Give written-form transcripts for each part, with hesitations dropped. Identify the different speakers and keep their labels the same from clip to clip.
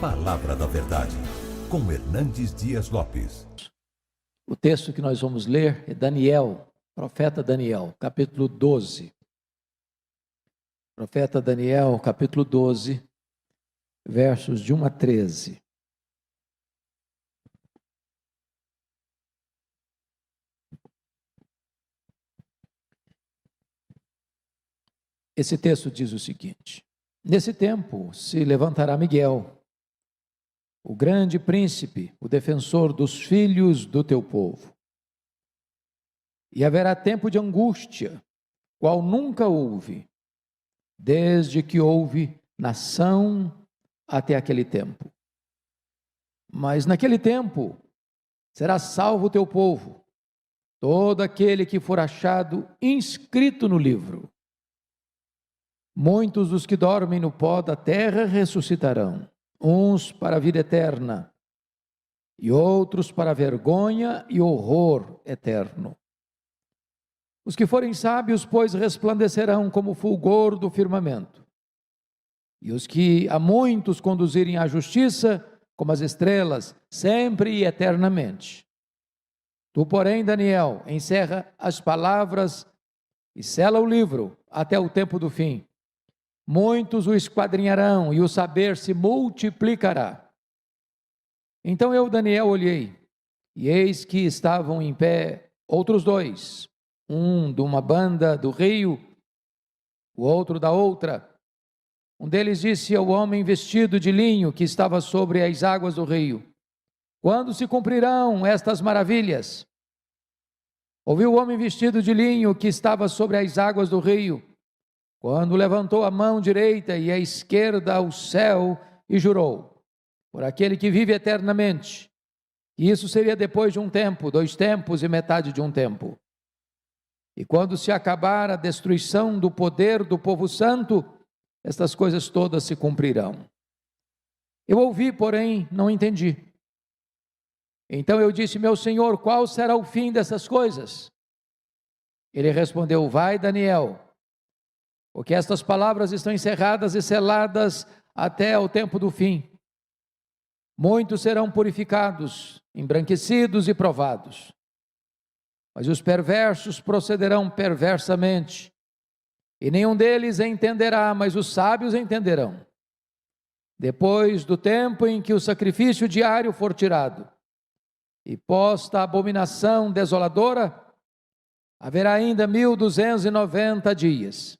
Speaker 1: Palavra da Verdade, com Hernandes Dias Lopes.
Speaker 2: O texto que nós vamos ler é Daniel, profeta Daniel, capítulo 12. Profeta Daniel, capítulo 12, versos de 1 a 13. Esse texto diz o seguinte: nesse tempo se levantará Miguel, o grande príncipe, o defensor dos filhos do teu povo. E haverá tempo de angústia, qual nunca houve, desde que houve nação até aquele tempo. Mas naquele tempo será salvo o teu povo, todo aquele que for achado inscrito no livro. Muitos dos que dormem no pó da terra ressuscitarão, uns para a vida eterna, e outros para a vergonha e horror eterno. Os que forem sábios, pois, resplandecerão como o fulgor do firmamento, e os que a muitos conduzirem à justiça, como as estrelas, sempre e eternamente. Tu, porém, Daniel, encerra as palavras e sela o livro até o tempo do fim. Muitos o esquadrinharão e o saber se multiplicará. Então eu, Daniel, olhei, e eis que estavam em pé outros dois, um de uma banda do rio, o outro da outra. Um deles disse ao homem vestido de linho que estava sobre as águas do rio: quando se cumprirão estas maravilhas? Ouviu o homem vestido de linho que estava sobre as águas do rio, quando levantou a mão direita e a esquerda ao céu e jurou, por aquele que vive eternamente, que isso seria depois de um tempo, 2 tempos e metade de um tempo. E quando se acabar a destruição do poder do povo santo, estas coisas todas se cumprirão. Eu ouvi, porém, não entendi. Então eu disse: meu Senhor, qual será o fim dessas coisas? Ele respondeu: vai, Daniel, porque estas palavras estão encerradas e seladas até o tempo do fim. Muitos serão purificados, embranquecidos e provados, mas os perversos procederão perversamente, e nenhum deles entenderá, mas os sábios entenderão. Depois do tempo em que o sacrifício diário for tirado, e posta a abominação desoladora, haverá ainda 1290 dias.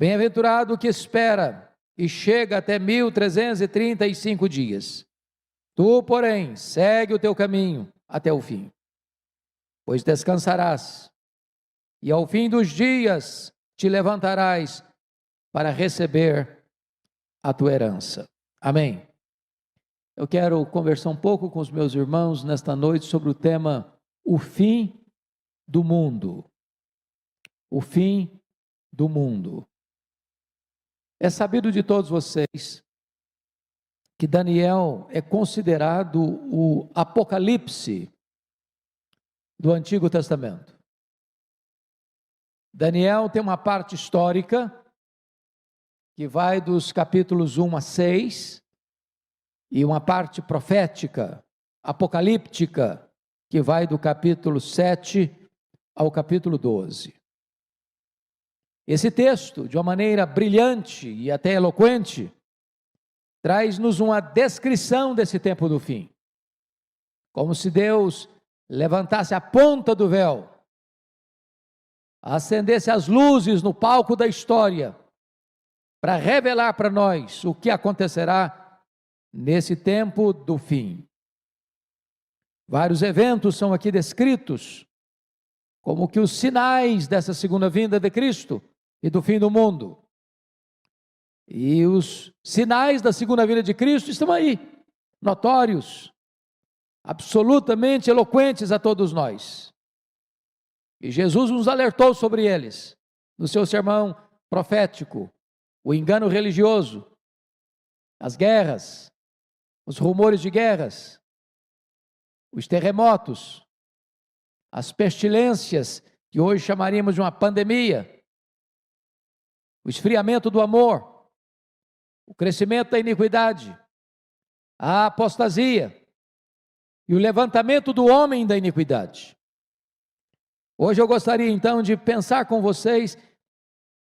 Speaker 2: Bem-aventurado o que espera e chega até 1335 dias. Tu, porém, segue o teu caminho até o fim, pois descansarás, e ao fim dos dias te levantarás para receber a tua herança. Amém. Eu quero conversar um pouco com os meus irmãos nesta noite sobre o tema o fim do mundo. O fim do mundo. É sabido de todos vocês que Daniel é considerado o Apocalipse do Antigo Testamento. Daniel tem uma parte histórica que vai dos capítulos 1 a 6 e uma parte profética, apocalíptica, que vai do capítulo 7 ao capítulo 12. Esse texto, de uma maneira brilhante e até eloquente, traz-nos uma descrição desse tempo do fim. Como se Deus levantasse a ponta do véu, acendesse as luzes no palco da história, para revelar para nós o que acontecerá nesse tempo do fim. Vários eventos são aqui descritos como que os sinais dessa segunda vinda de Cristo e do fim do mundo. E os sinais da segunda vinda de Cristo estão aí, notórios, absolutamente eloquentes a todos nós. E Jesus nos alertou sobre eles, no seu sermão profético: o engano religioso, as guerras, os rumores de guerras, os terremotos, as pestilências, que hoje chamaríamos de uma pandemia, o esfriamento do amor, o crescimento da iniquidade, a apostasia e o levantamento do homem da iniquidade. Hoje eu gostaria então de pensar com vocês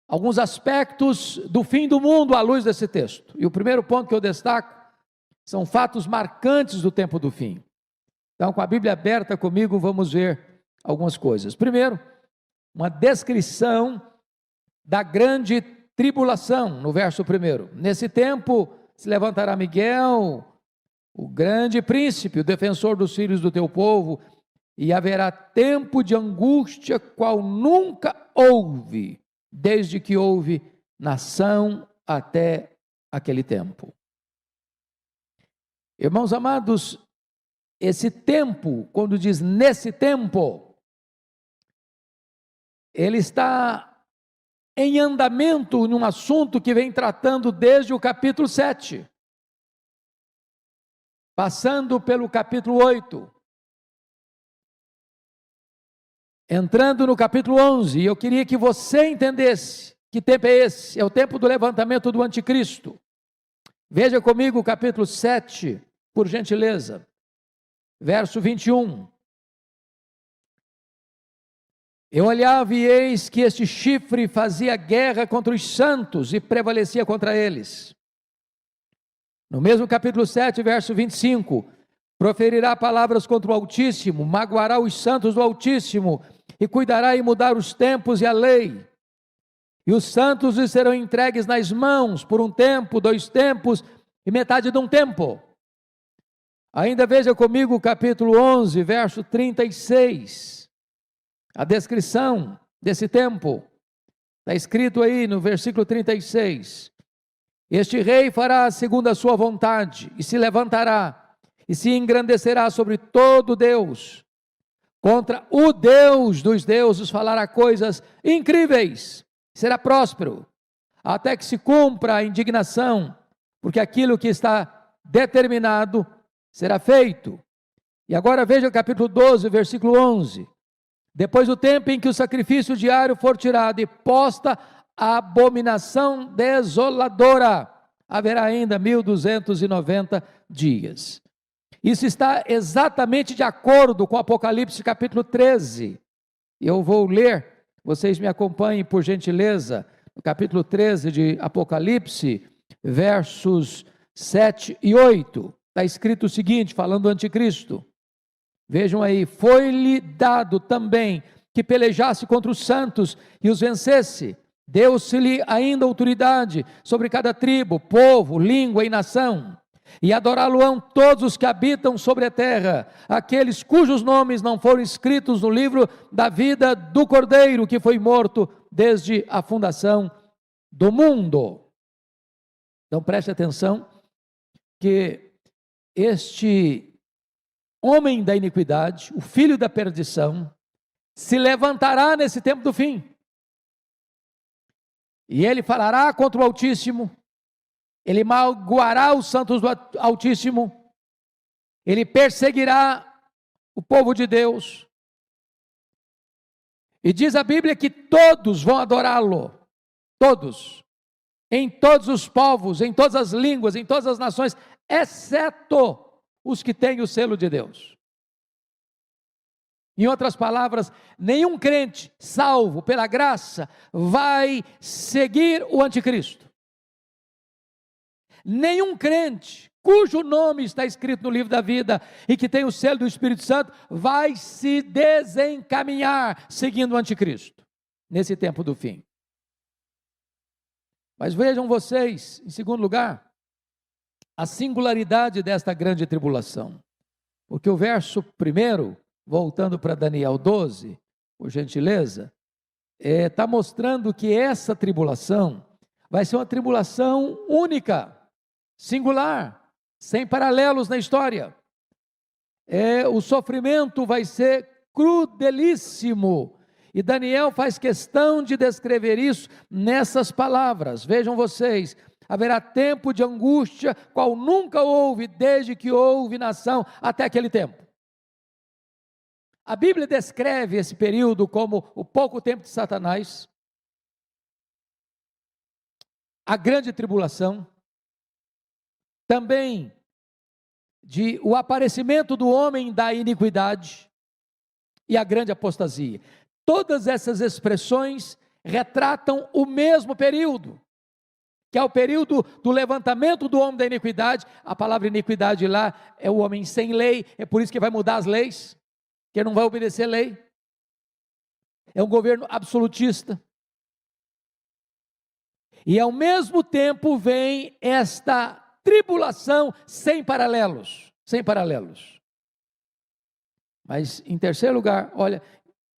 Speaker 2: alguns aspectos do fim do mundo à luz desse texto. E o primeiro ponto que eu destaco são fatos marcantes do tempo do fim. Então, com a Bíblia aberta comigo, vamos ver algumas coisas. Primeiro, uma descrição da grande tribulação, no verso 1. Nesse tempo se levantará Miguel, o grande príncipe, o defensor dos filhos do teu povo, e haverá tempo de angústia qual nunca houve, desde que houve nação até aquele tempo. Irmãos amados, esse tempo, quando diz nesse tempo, ele está em andamento num assunto que vem tratando desde o capítulo 7, passando pelo capítulo 8, entrando no capítulo 11, e eu queria que você entendesse que tempo é esse. É o tempo do levantamento do anticristo. Veja comigo o capítulo 7, por gentileza, verso 21. Eu olhava e eis que este chifre fazia guerra contra os santos e prevalecia contra eles. No mesmo capítulo 7, verso 25, proferirá palavras contra o Altíssimo, magoará os santos do Altíssimo, e cuidará em mudar os tempos e a lei. E os santos lhe serão entregues nas mãos por um tempo, 2 tempos e metade de um tempo. Ainda veja comigo o capítulo 11, verso 36. A descrição desse tempo. Está escrito aí no versículo 36. Este rei fará segundo a sua vontade, e se levantará, e se engrandecerá sobre todo Deus. Contra o Deus dos deuses falará coisas incríveis, será próspero, até que se cumpra a indignação, porque aquilo que está determinado será feito. E agora veja o capítulo 12, versículo 11. Depois do tempo em que o sacrifício diário for tirado e posta a abominação desoladora, haverá ainda 1290 dias. Isso está exatamente de acordo com Apocalipse capítulo 13. Eu vou ler, vocês me acompanhem por gentileza, no capítulo 13 de Apocalipse, versos 7 e 8. Está escrito o seguinte, falando do anticristo. Vejam aí, foi-lhe dado também que pelejasse contra os santos e os vencesse. Deu-se-lhe ainda autoridade sobre cada tribo, povo, língua e nação. E adorá-lo-ão todos os que habitam sobre a terra, aqueles cujos nomes não foram escritos no livro da vida do Cordeiro, que foi morto desde a fundação do mundo. Então preste atenção que este homem da iniquidade, o filho da perdição, se levantará nesse tempo do fim. E ele falará contra o Altíssimo, ele magoará os santos do Altíssimo, ele perseguirá o povo de Deus. E diz a Bíblia que todos vão adorá-lo, todos, em todos os povos, em todas as línguas, em todas as nações, exceto os que têm o selo de Deus. Em outras palavras, nenhum crente salvo pela graça vai seguir o anticristo. Nenhum crente cujo nome está escrito no livro da vida e que tem o selo do Espírito Santo vai se desencaminhar seguindo o anticristo nesse tempo do fim. Mas vejam vocês, em segundo lugar, a singularidade desta grande tribulação. Porque o verso 1, voltando para Daniel 12, por gentileza, está mostrando que essa tribulação vai ser uma tribulação única, singular, sem paralelos na história. O sofrimento vai ser crudelíssimo. E Daniel faz questão de descrever isso nessas palavras. Vejam vocês, haverá tempo de angústia, qual nunca houve, desde que houve nação até aquele tempo. A Bíblia descreve esse período como o pouco tempo de Satanás, a grande tribulação, também de o aparecimento do homem da iniquidade e a grande apostasia. Todas essas expressões retratam o mesmo período, que é o período do levantamento do homem da iniquidade. A palavra iniquidade lá é o homem sem lei, é por isso que vai mudar as leis, que não vai obedecer lei. É um governo absolutista. E ao mesmo tempo vem esta tribulação sem paralelos, sem paralelos. Mas em terceiro lugar, olha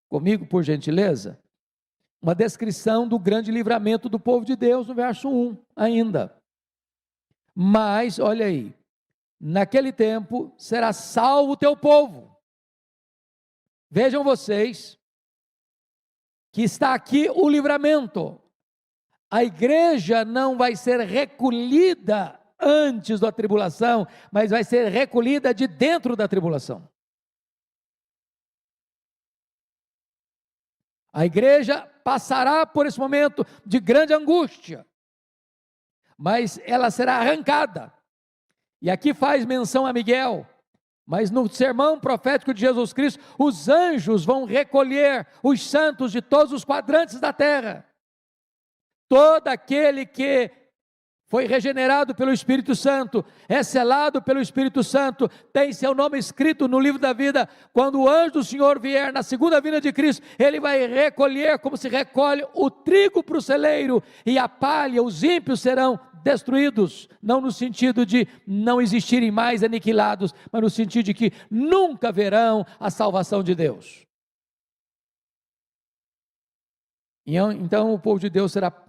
Speaker 2: comigo por gentileza, uma descrição do grande livramento do povo de Deus no verso 1 ainda. Mas, olha aí, naquele tempo será salvo o teu povo. Vejam vocês que está aqui o livramento. A igreja não vai ser recolhida antes da tribulação, mas vai ser recolhida de dentro da tribulação. A igreja passará por esse momento de grande angústia, mas ela será arrancada. E aqui faz menção a Miguel, mas no sermão profético de Jesus Cristo, os anjos vão recolher os santos de todos os quadrantes da terra. Todo aquele que foi regenerado pelo Espírito Santo, é selado pelo Espírito Santo, tem seu nome escrito no livro da vida. Quando o anjo do Senhor vier na segunda vinda de Cristo, ele vai recolher como se recolhe o trigo para o celeiro, e a palha, os ímpios serão destruídos, não no sentido de não existirem mais aniquilados, mas no sentido de que nunca verão a salvação de Deus. Então o povo de Deus será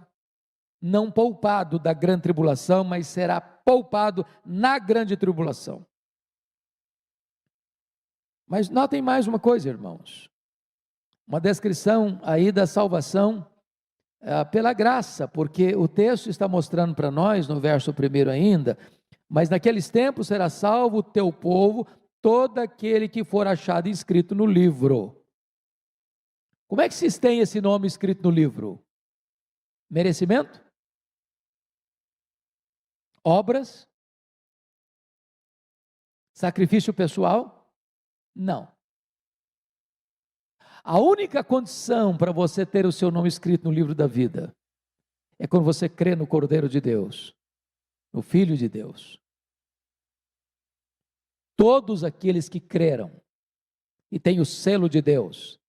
Speaker 2: não poupado da grande tribulação, mas será poupado na grande tribulação. Mas notem mais uma coisa, irmãos, uma descrição aí da salvação pela graça, porque o texto está mostrando para nós, no verso 1 ainda, mas naqueles tempos será salvo o teu povo, todo aquele que for achado inscrito no livro. Como é que se tem esse nome escrito no livro? Merecimento? Obras? Sacrifício pessoal? Não. A única condição para você ter o seu nome escrito no livro da vida é quando você crê no Cordeiro de Deus, no Filho de Deus. Todos aqueles que creram e têm o selo de Deus,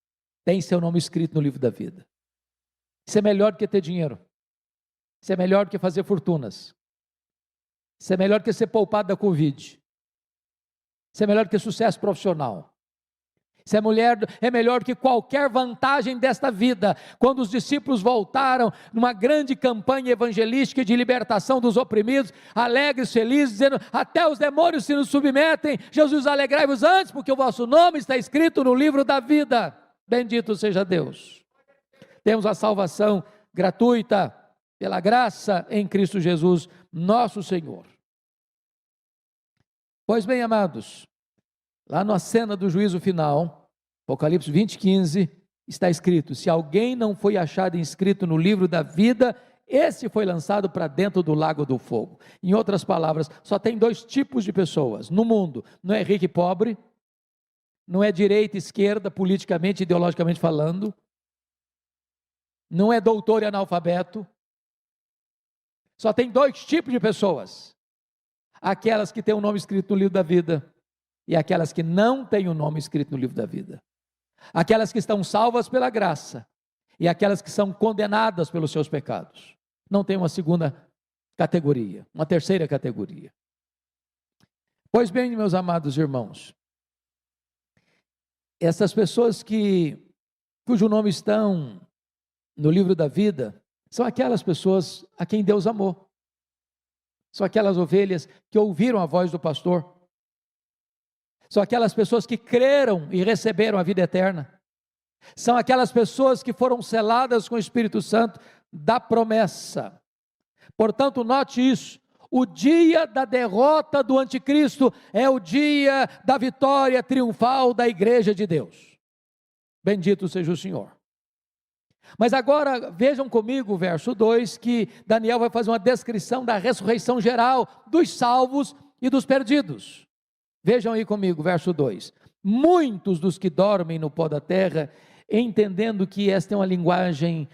Speaker 2: têm seu nome escrito no livro da vida. Isso é melhor do que ter dinheiro. Isso é melhor do que fazer fortunas. Isso é melhor do que ser poupado da Covid. Isso é melhor do que sucesso profissional. Isso é melhor do que qualquer vantagem desta vida. Quando os discípulos voltaram numa grande campanha evangelística de libertação dos oprimidos, alegres, felizes, dizendo: até os demônios se nos submetem, Jesus, alegrai-vos antes, porque o vosso nome está escrito no livro da vida. Bendito seja Deus. Temos a salvação gratuita pela graça em Cristo Jesus, nosso Senhor. Pois bem, amados, lá na cena do juízo final, Apocalipse 20:15, está escrito: se alguém não foi achado inscrito no livro da vida, esse foi lançado para dentro do lago do fogo. Em outras palavras, só tem dois tipos de pessoas no mundo: não é rico e pobre, não é direita e esquerda, politicamente, ideologicamente falando, não é doutor e analfabeto. Só tem dois tipos de pessoas: aquelas que têm o nome escrito no livro da vida e aquelas que não têm o nome escrito no livro da vida. Aquelas que estão salvas pela graça e aquelas que são condenadas pelos seus pecados. Não tem uma segunda categoria, uma terceira categoria. Pois bem, meus amados irmãos, essas pessoas cujo nome estão no livro da vida, são aquelas pessoas a quem Deus amou. São aquelas ovelhas que ouviram a voz do pastor. São aquelas pessoas que creram e receberam a vida eterna. São aquelas pessoas que foram seladas com o Espírito Santo da promessa. Portanto, note isso: o dia da derrota do anticristo é o dia da vitória triunfal da igreja de Deus. Bendito seja o Senhor. Mas agora vejam comigo o verso 2, que Daniel vai fazer uma descrição da ressurreição geral dos salvos e dos perdidos. Vejam aí comigo, verso 2. Muitos dos que dormem no pó da terra, entendendo que esta é uma linguagem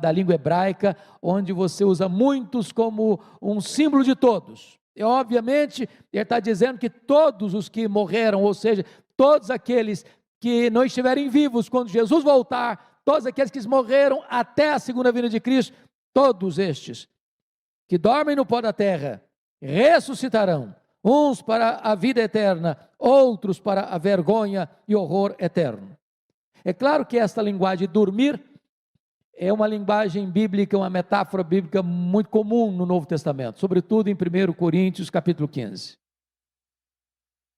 Speaker 2: da língua hebraica, onde você usa muitos como um símbolo de todos. E obviamente, ele está dizendo que todos os que morreram, ou seja, todos aqueles que não estiverem vivos quando Jesus voltar, todos aqueles que morreram até a segunda vinda de Cristo, todos estes que dormem no pó da terra, ressuscitarão, uns para a vida eterna, outros para a vergonha e horror eterno. É claro que esta linguagem de dormir é uma linguagem bíblica, uma metáfora bíblica muito comum no Novo Testamento, sobretudo em 1 Coríntios capítulo 15.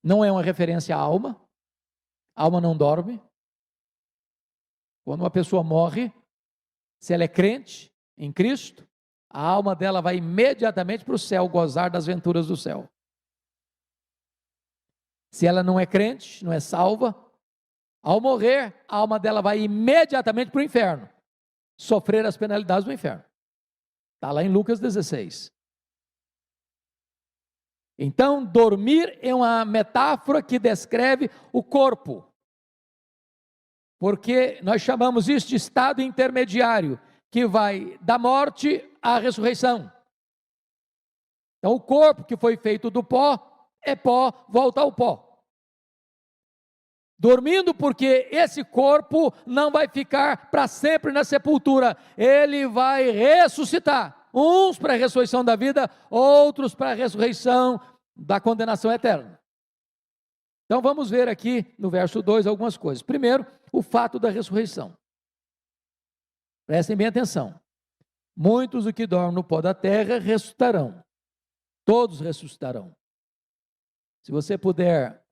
Speaker 2: Não é uma referência à alma, a alma não dorme. Quando uma pessoa morre, se ela é crente em Cristo, a alma dela vai imediatamente para o céu, gozar das venturas do céu. Se ela não é crente, não é salva, ao morrer, a alma dela vai imediatamente para o inferno, sofrer as penalidades do inferno. Está lá em Lucas 16. Então, dormir é uma metáfora que descreve o corpo, porque nós chamamos isso de estado intermediário, que vai da morte à ressurreição. Então, o corpo que foi feito do pó, é pó, volta ao pó. Dormindo porque esse corpo não vai ficar para sempre na sepultura, ele vai ressuscitar, uns para a ressurreição da vida, outros para a ressurreição da condenação eterna. Então vamos ver aqui no verso 2 algumas coisas. Primeiro, o fato da ressurreição. Prestem bem atenção. Muitos do que dormem no pó da terra ressuscitarão, todos ressuscitarão. Se você puder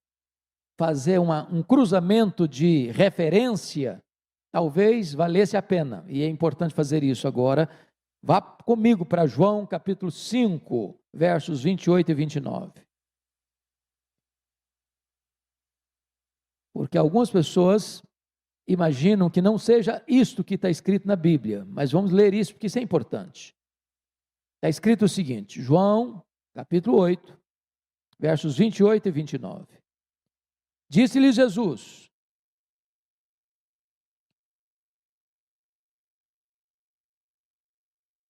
Speaker 2: fazer um cruzamento de referência, talvez valesse a pena, e é importante fazer isso agora. Vá comigo para João capítulo 5, versos 28 e 29. Porque algumas pessoas imaginam que não seja isto que está escrito na Bíblia, mas vamos ler isso porque isso é importante. Está escrito o seguinte, João capítulo 8, versos 28 e 29. Disse-lhe Jesus: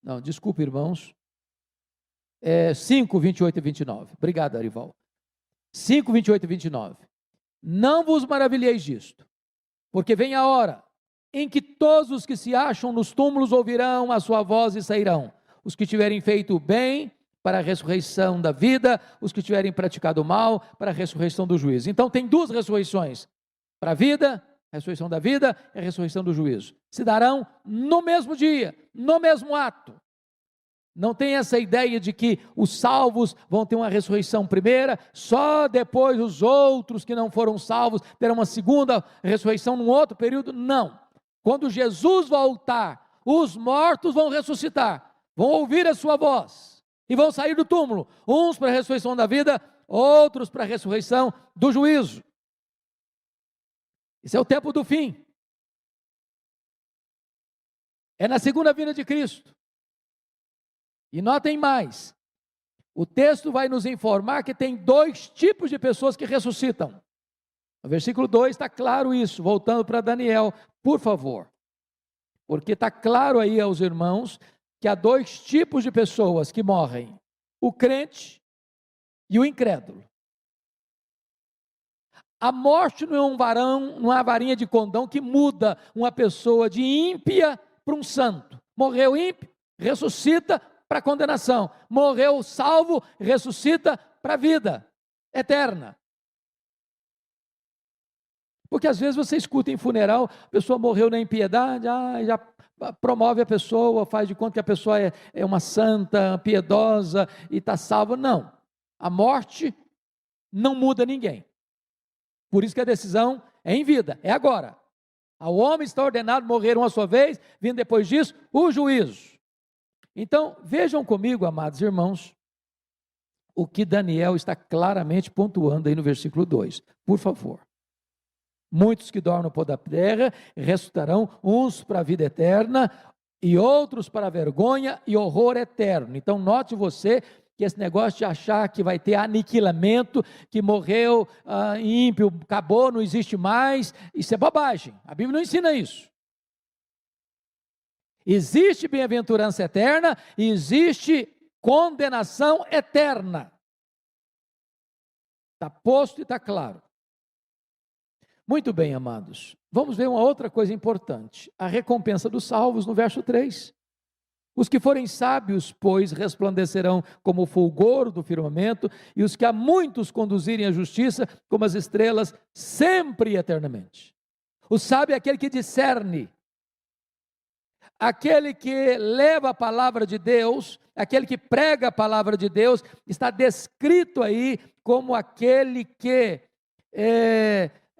Speaker 2: não, desculpe, irmãos, 5, 28 e 29, obrigado, Arival. 5, 28 e 29, não vos maravilheis disto, porque vem a hora em que todos os que se acham nos túmulos ouvirão a sua voz e sairão, os que tiverem feito o bem, para a ressurreição da vida, os que tiverem praticado o mal, para a ressurreição do juízo. Então tem duas ressurreições, para a vida, a ressurreição da vida e a ressurreição do juízo. Se darão no mesmo dia, no mesmo ato. Não tem essa ideia de que os salvos vão ter uma ressurreição primeira, só depois os outros que não foram salvos terão uma segunda ressurreição num outro período. Não. Quando Jesus voltar, os mortos vão ressuscitar, vão ouvir a sua voz e vão sair do túmulo, uns para a ressurreição da vida, outros para a ressurreição do juízo. Esse é o tempo do fim. É na segunda vinda de Cristo. E notem mais, o texto vai nos informar que tem dois tipos de pessoas que ressuscitam. No versículo 2 está claro isso, voltando para Daniel, por favor. Porque está claro aí aos irmãos que há dois tipos de pessoas que morrem, o crente e o incrédulo. A morte não é um varão, não é uma varinha de condão que muda uma pessoa de ímpia para um santo. Morreu ímpio, ressuscita para a condenação. Morreu salvo, ressuscita para a vida eterna. Porque às vezes você escuta em funeral, a pessoa morreu na impiedade, já promove a pessoa, faz de conta que a pessoa é uma santa, piedosa e está salva. Não, a morte não muda ninguém. Por isso que a decisão é em vida, é agora. Ao homem está ordenado morrer uma só vez, vindo depois disso o juízo. Então, vejam comigo, amados irmãos, o que Daniel está claramente pontuando aí no versículo 2, por favor. Muitos que dormem no pó da terra ressuscitarão, uns para a vida eterna e outros para a vergonha e horror eterno. Então note você que esse negócio de achar que vai ter aniquilamento, que morreu ímpio, acabou, não existe mais, isso é bobagem. A Bíblia não ensina isso. Existe bem-aventurança eterna e existe condenação eterna. Está posto e está claro. Muito bem, amados. Vamos ver uma outra coisa importante. A recompensa dos salvos no verso 3. Os que forem sábios, pois, resplandecerão como o fulgor do firmamento, e os que a muitos conduzirem à justiça, como as estrelas, sempre e eternamente. O sábio é aquele que discerne, aquele que leva a palavra de Deus, aquele que prega a palavra de Deus, está descrito aí como aquele que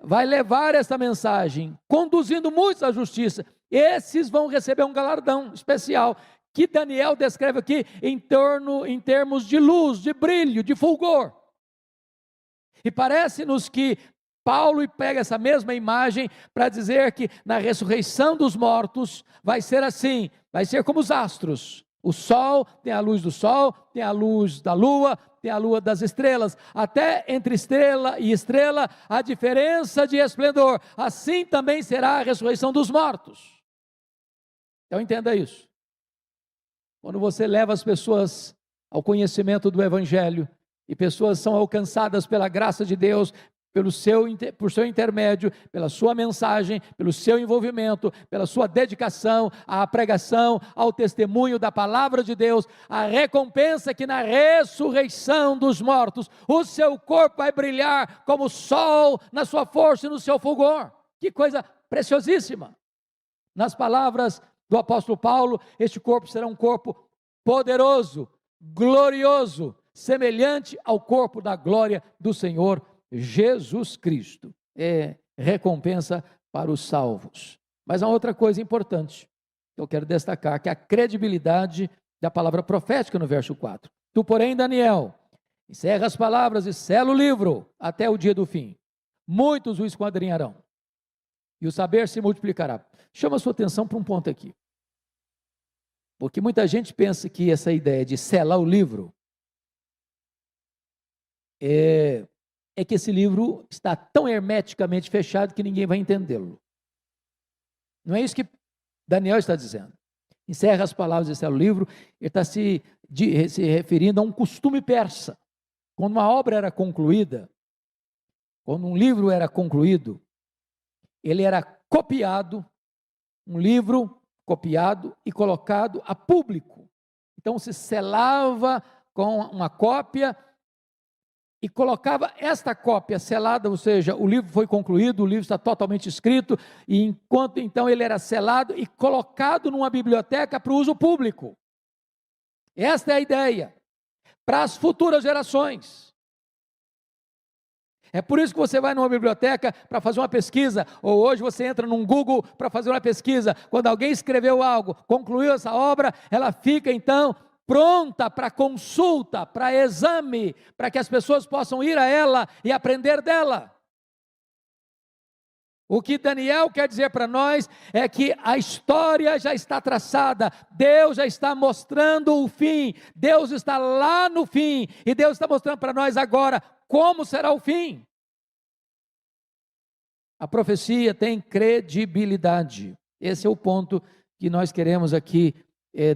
Speaker 2: vai levar essa mensagem, conduzindo muitos à justiça. Esses vão receber um galardão especial, que Daniel descreve aqui em termos de luz, de brilho, de fulgor. E parece-nos que Paulo pega essa mesma imagem para dizer que na ressurreição dos mortos vai ser assim, vai ser como os astros. O sol tem a luz do sol, tem a luz da lua, tem a lua das estrelas. Até entre estrela e estrela há diferença de esplendor. Assim também será a ressurreição dos mortos. Então entenda isso. Quando você leva as pessoas ao conhecimento do Evangelho, e pessoas são alcançadas pela graça de Deus, por seu intermédio, pela sua mensagem, pelo seu envolvimento, pela sua dedicação à pregação, ao testemunho da palavra de Deus, a recompensa que na ressurreição dos mortos, o seu corpo vai brilhar como o sol na sua força e no seu fulgor. Que coisa preciosíssima! Nas palavras do apóstolo Paulo, este corpo será um corpo poderoso, glorioso, semelhante ao corpo da glória do Senhor Jesus Cristo. É recompensa para os salvos. Mas há outra coisa importante que eu quero destacar, que é a credibilidade da palavra profética no verso 4. Tu, porém, Daniel, encerra as palavras e sela o livro até o dia do fim. Muitos o esquadrinharão e o saber se multiplicará. Chama a sua atenção para um ponto aqui. Porque muita gente pensa que essa ideia de selar o livro é que esse livro está tão hermeticamente fechado que ninguém vai entendê-lo. Não é isso que Daniel está dizendo. Encerra as palavras e sela o livro, ele está se referindo a um costume persa. Quando uma obra era concluída, quando um livro era concluído, ele era copiado, um livro copiado e colocado a público. Então se selava com uma cópia e colocava esta cópia selada, ou seja, o livro foi concluído, o livro está totalmente escrito, e enquanto então ele era selado e colocado numa biblioteca para o uso público. Esta é a ideia, para as futuras gerações. É por isso que você vai numa biblioteca para fazer uma pesquisa, ou hoje você entra num Google para fazer uma pesquisa. Quando alguém escreveu algo, concluiu essa obra, ela fica então pronta para consulta, para exame, para que as pessoas possam ir a ela e aprender dela. O que Daniel quer dizer para nós é que a história já está traçada, Deus já está mostrando o fim, Deus está lá no fim, e Deus está mostrando para nós agora como será o fim. A profecia tem credibilidade, esse é o ponto que nós queremos aqui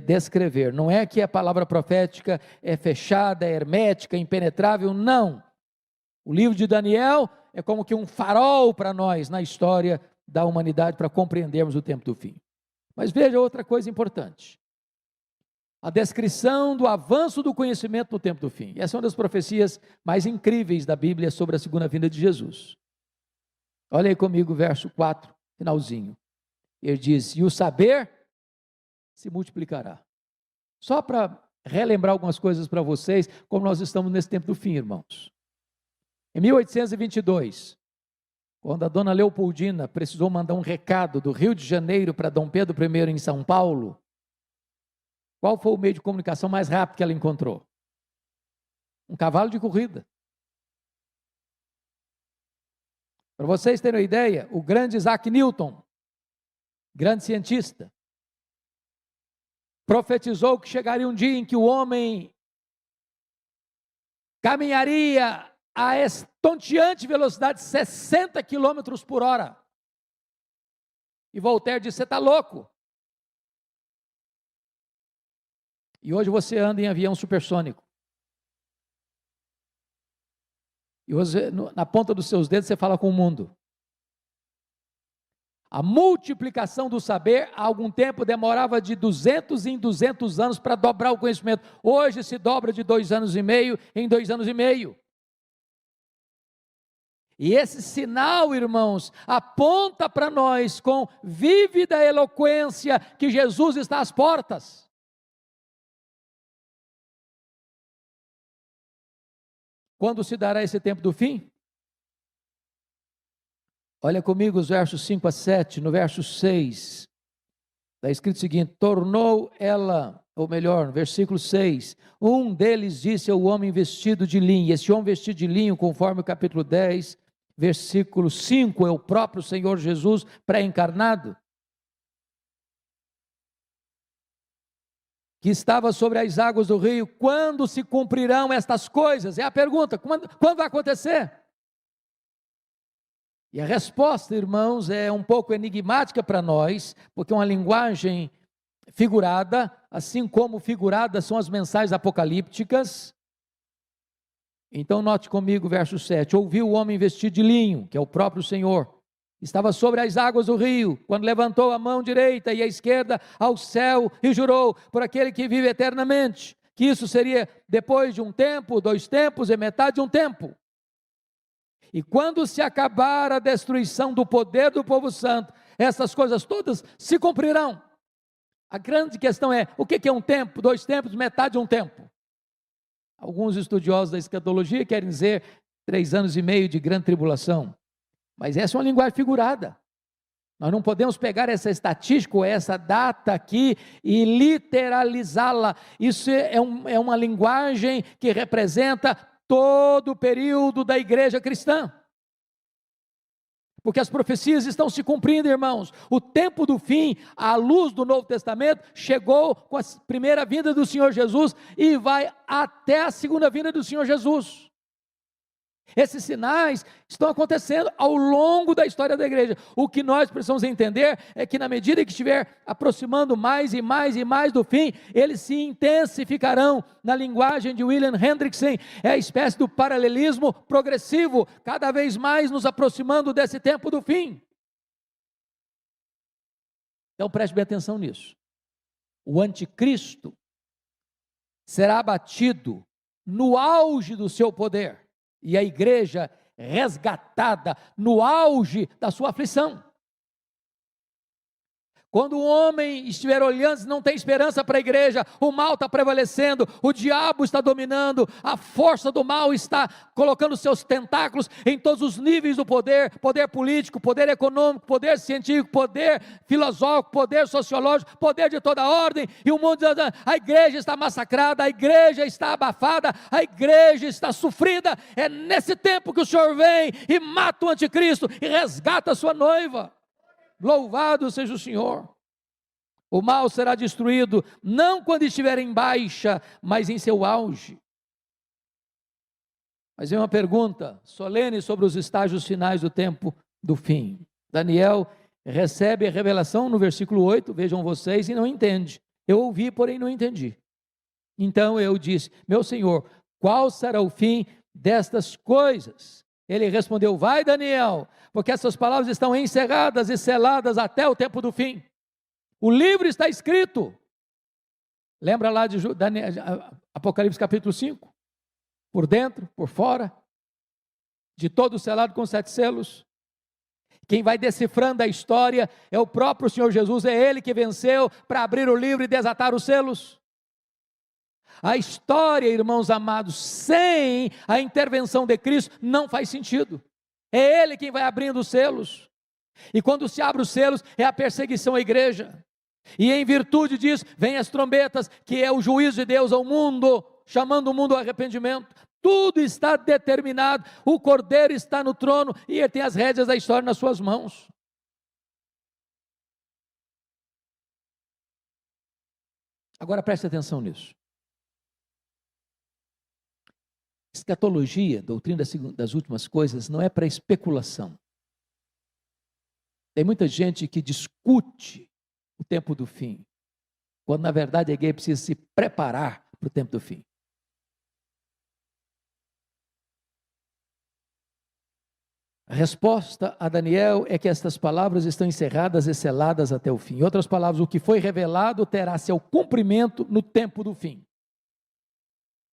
Speaker 2: descrever. Não é que a palavra profética é fechada, é hermética, impenetrável, não. O livro de Daniel é como que um farol para nós na história da humanidade, para compreendermos o tempo do fim. Mas veja outra coisa importante. A descrição do avanço do conhecimento no tempo do fim. Essa é uma das profecias mais incríveis da Bíblia sobre a segunda vinda de Jesus. Olha aí comigo o verso 4, finalzinho. Ele diz, e o saber se multiplicará. Só para relembrar algumas coisas para vocês, como nós estamos nesse tempo do fim, irmãos. Em 1822, quando a dona Leopoldina precisou mandar um recado do Rio de Janeiro para Dom Pedro I em São Paulo, qual foi o meio de comunicação mais rápido que ela encontrou? Um cavalo de corrida. Para vocês terem uma ideia, o grande Isaac Newton, grande cientista, profetizou que chegaria um dia em que o homem caminharia a estonteante velocidade de 60 quilômetros por hora. E Voltaire disse: você está louco. E hoje você anda em avião supersônico. E você, na ponta dos seus dedos, você fala com o mundo. A multiplicação do saber, há algum tempo, demorava de 200 em 200 anos para dobrar o conhecimento. Hoje se dobra de 2 anos e meio em 2 anos e meio. E esse sinal, irmãos, aponta para nós com vívida eloquência que Jesus está às portas. Quando se dará esse tempo do fim? Olha comigo os versos 5 a 7, no verso 6, está escrito o seguinte: tornou ela, ou melhor, no versículo 6, um deles disse ao homem vestido de linho, e esse homem vestido de linho, conforme o capítulo 10, versículo 5, é o próprio Senhor Jesus pré-encarnado, que estava sobre as águas do rio. Quando se cumprirão estas coisas? É a pergunta, quando vai acontecer? E a resposta, irmãos, é um pouco enigmática para nós, porque é uma linguagem figurada, assim como figuradas são as mensagens apocalípticas. Então note comigo o verso 7, ouviu o homem vestido de linho, que é o próprio Senhor, estava sobre as águas do rio, quando levantou a mão direita e a esquerda ao céu e jurou por aquele que vive eternamente, que isso seria depois de um tempo, 2 tempos e metade de um tempo. E quando se acabar a destruição do poder do povo santo, essas coisas todas se cumprirão. A grande questão é, o que é um tempo, 2 tempos, metade de um tempo? Alguns estudiosos da escatologia querem dizer 3 anos e meio de grande tribulação, mas essa é uma linguagem figurada. Nós não podemos pegar essa estatística ou essa data aqui e literalizá-la. Isso é uma linguagem que representa todo o período da igreja cristã, porque as profecias estão se cumprindo, irmãos. O tempo do fim, à luz do Novo Testamento, chegou com a primeira vinda do Senhor Jesus e vai até a segunda vinda do Senhor Jesus. Esses sinais estão acontecendo ao longo da história da igreja. O que nós precisamos entender é que na medida que estiver aproximando mais e mais e mais do fim, eles se intensificarão. Na linguagem de William Hendrickson, é a espécie do paralelismo progressivo, cada vez mais nos aproximando desse tempo do fim. Então preste bem atenção nisso. O anticristo será abatido no auge do seu poder, e a igreja resgatada no auge da sua aflição. Quando o homem estiver olhando, não tem esperança para a igreja, o mal está prevalecendo, o diabo está dominando, a força do mal está colocando seus tentáculos em todos os níveis do poder, poder político, poder econômico, poder científico, poder filosófico, poder sociológico, poder de toda ordem, e o mundo diz: a igreja está massacrada, a igreja está abafada, a igreja está sofrida. É nesse tempo que o Senhor vem e mata o anticristo e resgata a sua noiva. Louvado seja o Senhor. O mal será destruído, não quando estiver em baixa, mas em seu auge. Mas vem uma pergunta solene sobre os estágios finais do tempo do fim. Daniel recebe a revelação no versículo 8, vejam vocês, e não entende. Eu ouvi, porém não entendi. Então eu disse: meu Senhor, qual será o fim destas coisas? Ele respondeu: vai, Daniel, porque essas palavras estão encerradas e seladas até o tempo do fim. O livro está escrito. Lembra lá de Apocalipse capítulo 5? Por dentro, por fora, de todo selado com 7 selos. Quem vai decifrando a história é o próprio Senhor Jesus, é Ele que venceu para abrir o livro e desatar os selos. A história, irmãos amados, sem a intervenção de Cristo, não faz sentido. É Ele quem vai abrindo os selos. E quando se abre os selos, é a perseguição à igreja. E em virtude disso, vem as trombetas, que é o juízo de Deus ao mundo, chamando o mundo ao arrependimento. Tudo está determinado, o Cordeiro está no trono, e Ele tem as rédeas da história nas suas mãos. Agora preste atenção nisso. Escatologia, doutrina das últimas coisas, não é para especulação. Tem muita gente que discute o tempo do fim, quando na verdade a igreja precisa se preparar para o tempo do fim. A resposta a Daniel é que estas palavras estão encerradas e seladas até o fim. Em outras palavras, o que foi revelado terá seu cumprimento no tempo do fim.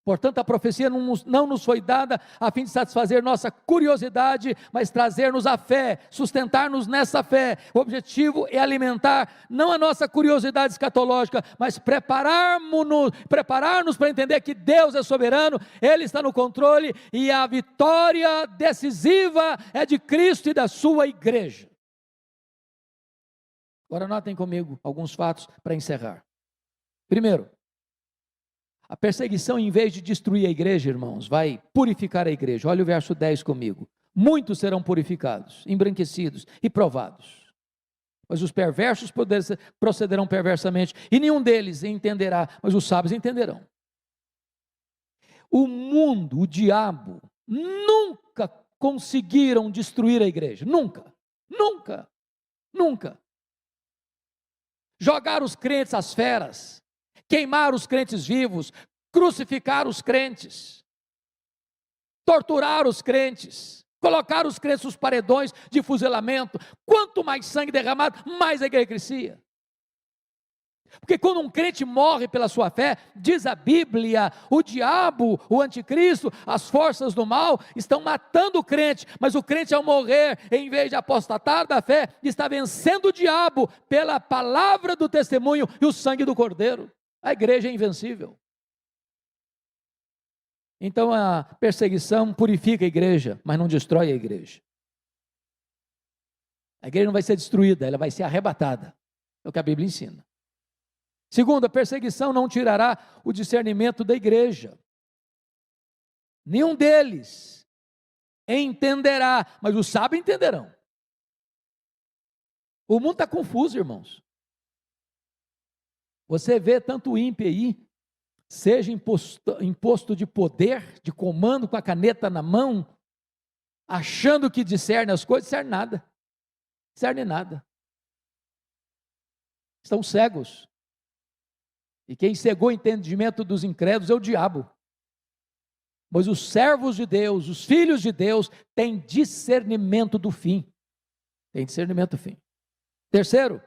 Speaker 2: Portanto, a profecia não nos foi dada a fim de satisfazer nossa curiosidade, mas trazer-nos a fé, sustentar-nos nessa fé. O objetivo é alimentar não a nossa curiosidade escatológica, mas preparar-nos para entender que Deus é soberano, Ele está no controle e a vitória decisiva é de Cristo e da sua igreja. Agora notem comigo alguns fatos para encerrar. Primeiro, a perseguição, em vez de destruir a igreja, irmãos, vai purificar a igreja. Olha o verso 10 comigo. Muitos serão purificados, embranquecidos e provados. Mas os perversos procederão perversamente, e nenhum deles entenderá, mas os sábios entenderão. O mundo, o diabo, nunca conseguiram destruir a igreja. Nunca, nunca, nunca. Jogar os crentes às feras, queimar os crentes vivos, crucificar os crentes, torturar os crentes, colocar os crentes nos paredões de fuzilamento. Quanto mais sangue derramado, mais a igreja crescia. Porque quando um crente morre pela sua fé, diz a Bíblia, o diabo, o anticristo, as forças do mal estão matando o crente, mas o crente ao morrer, em vez de apostatar da fé, está vencendo o diabo pela palavra do testemunho e o sangue do Cordeiro. A igreja é invencível. Então a perseguição purifica a igreja, mas não destrói a igreja. A igreja não vai ser destruída, ela vai ser arrebatada. É o que a Bíblia ensina. Segundo, a perseguição não tirará o discernimento da igreja. Nenhum deles entenderá, mas os sábios entenderão. O mundo está confuso, irmãos. Você vê tanto ímpio aí, seja imposto de poder, de comando, com a caneta na mão, achando que discerne as coisas, discerne nada. Discerne nada. Estão cegos. E quem cegou o entendimento dos incrédulos é o diabo. Mas os servos de Deus, os filhos de Deus, têm discernimento do fim. Tem discernimento do fim. Terceiro,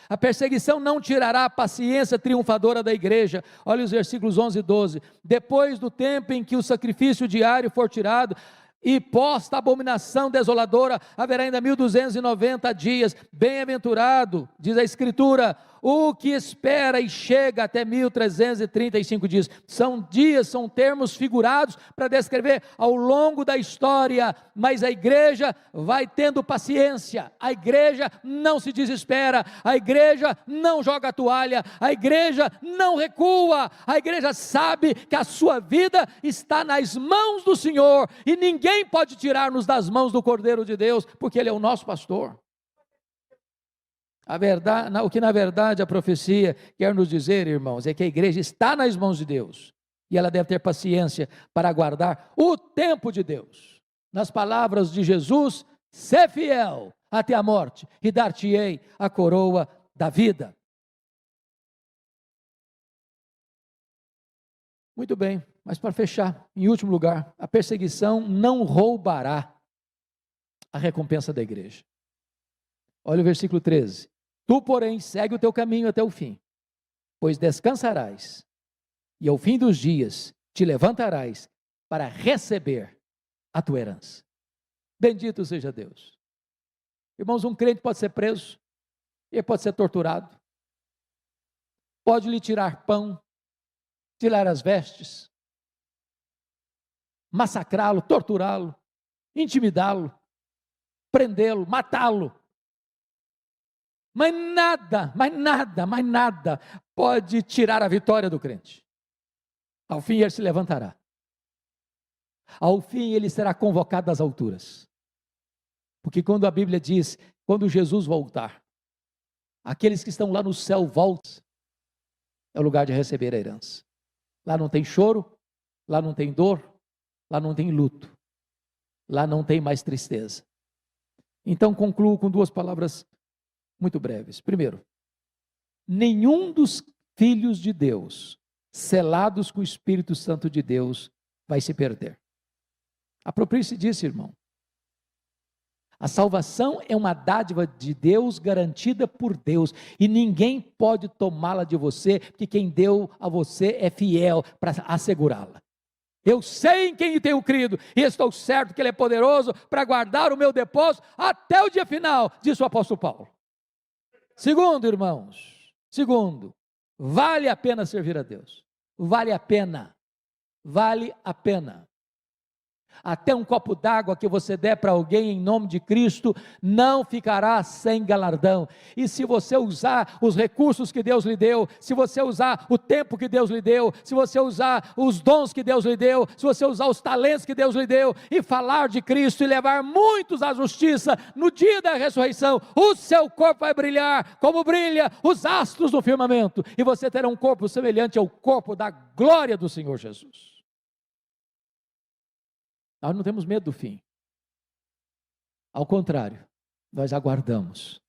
Speaker 2: a perseguição não tirará a paciência triunfadora da igreja. Olha os versículos 11 e 12. Depois do tempo em que o sacrifício diário for tirado e posta a abominação desoladora, haverá ainda 1290 dias. Bem-aventurado, diz a Escritura, o que espera e chega até 1335 dias. São dias, são termos figurados para descrever ao longo da história, mas a igreja vai tendo paciência, a igreja não se desespera, a igreja não joga a toalha, a igreja não recua, a igreja sabe que a sua vida está nas mãos do Senhor, e ninguém pode tirar-nos das mãos do Cordeiro de Deus, porque Ele é o nosso pastor. O que na verdade a profecia quer nos dizer, irmãos, é que a igreja está nas mãos de Deus, e ela deve ter paciência para aguardar o tempo de Deus. Nas palavras de Jesus, sê fiel até a morte, e dar-te-ei a coroa da vida. Muito bem, mas para fechar, em último lugar, a perseguição não roubará a recompensa da igreja. Olha o versículo 13. Tu, porém, segue o teu caminho até o fim, pois descansarás, e ao fim dos dias te levantarás para receber a tua herança. Bendito seja Deus. Irmãos, um crente pode ser preso, ele pode ser torturado, pode lhe tirar pão, tirar as vestes, massacrá-lo, torturá-lo, intimidá-lo, prendê-lo, matá-lo. Mas nada pode tirar a vitória do crente. Ao fim ele se levantará. Ao fim ele será convocado às alturas. Porque quando a Bíblia diz, quando Jesus voltar, aqueles que estão lá no céu voltam, é o lugar de receber a herança. Lá não tem choro, lá não tem dor, lá não tem luto, lá não tem mais tristeza. Então concluo com 2 palavras muito breves. Primeiro, nenhum dos filhos de Deus, selados com o Espírito Santo de Deus, vai se perder. Aproprie-se disso, irmão. A salvação é uma dádiva de Deus, garantida por Deus, e ninguém pode tomá-la de você, porque quem deu a você é fiel para assegurá-la. Eu sei em quem tenho crido, e estou certo que Ele é poderoso para guardar o meu depósito até o dia final, disse o apóstolo Paulo. Segundo, irmãos, vale a pena servir a Deus. Vale a pena. Vale a pena. Até um copo d'água que você der para alguém em nome de Cristo, não ficará sem galardão. E se você usar os recursos que Deus lhe deu, se você usar o tempo que Deus lhe deu, se você usar os dons que Deus lhe deu, se você usar os talentos que Deus lhe deu, e falar de Cristo e levar muitos à justiça, no dia da ressurreição, o seu corpo vai brilhar como brilha os astros do firmamento, e você terá um corpo semelhante ao corpo da glória do Senhor Jesus. Nós não temos medo do fim. Ao contrário, nós aguardamos,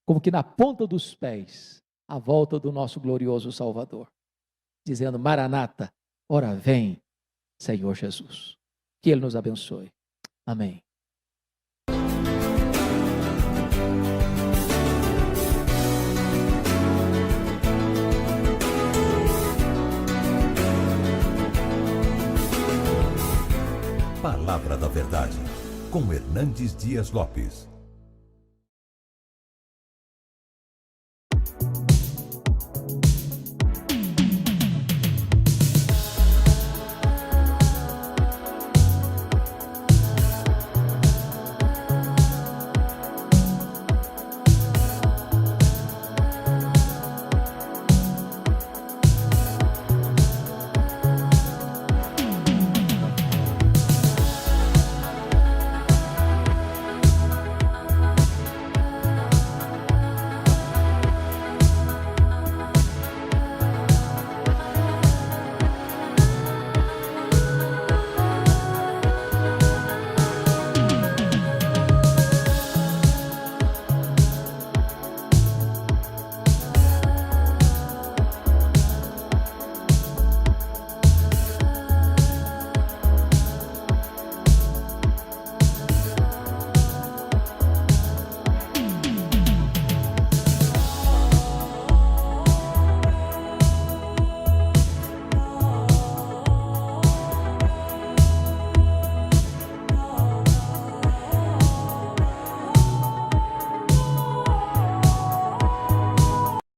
Speaker 2: como que na ponta dos pés, a volta do nosso glorioso Salvador, dizendo: Maranata, ora vem, Senhor Jesus. Que Ele nos abençoe. Amém.
Speaker 1: Palavra da Verdade, com Hernandes Dias Lopes.